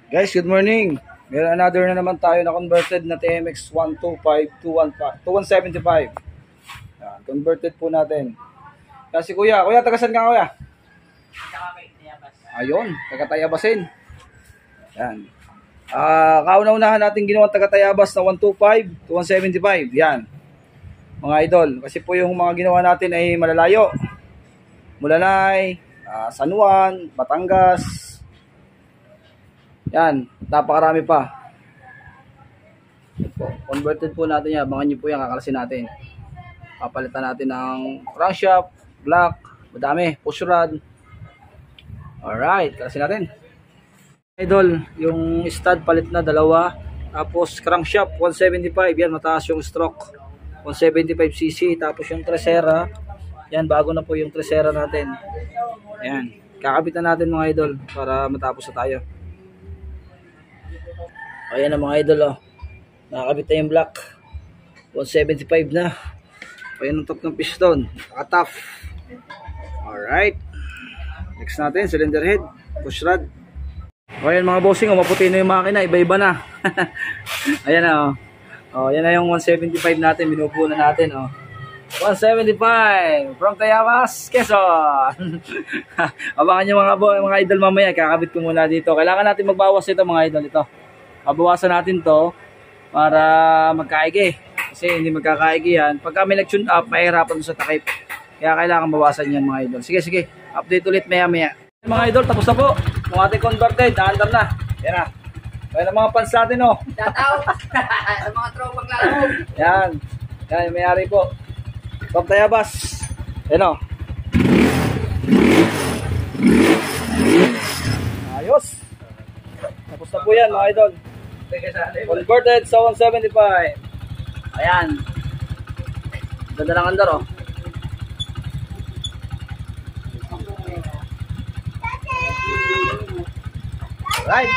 Guys, good morning. Meron another na naman tayo na converted na TMX 125 Yan, converted po natin. Kasi kuya, tagasan ka kuya? Ayun, taga Tayabasin. Yan. Kauna-unahan natin ginawa taga Tayabas na 125 to 175. Yan. Mga idol, kasi po yung mga ginawa natin ay malalayo. Mulanay, San Juan, Batangas. Yan, napakarami pa. Converted po natin yan. Abangan nyo po yan, kakalasin natin. Papalitan natin ng crankshaft, block, madami, push rod. Alright, kalasin natin. Idol, yung stud palit na dalawa. Tapos crankshaft 175, yan mataas yung stroke. 175cc. Tapos yung tresera, yan bago na po yung tresera natin. Ayan, kakapitan natin mga idol para matapos na tayo. Ayan na mga idol, oh. Nakakabit na yung block. 175 na. Ayan ang top ng piston. Nakatap. Alright. Next natin, cylinder head, push rod. Ayan mga bossing, maputi na yung makina. Iba-iba na. Ayan na, oh. Oh, yan na yung 175 natin. Binubuo na natin, oh. 175 from Tayabas, Quezon. Abangan nyo mga idol mamaya. Kakabit ko muna dito. Kailangan natin magbawas ito mga idol. Ito. Babawasan natin to para magkaigi. Kasi hindi magkakaigi yan. Pagka may nag-tune up, mahirapan sa takip. Kaya kailangan bawasan yan mga idol. Sige, sige. Update ulit maya-maya. Mga idol, tapos na po. Yung ating converted, naandar na. Yan na. Kaya na mga fans natin, oh. Shout out sa mga tropang laro. Yan. Yan, yung mayari po. From Tayabas. Yan, oh. Ayos. Tapos na po yan mga idol. Converted sa 175. Ayan. Ganda ng andar, oh. Alright.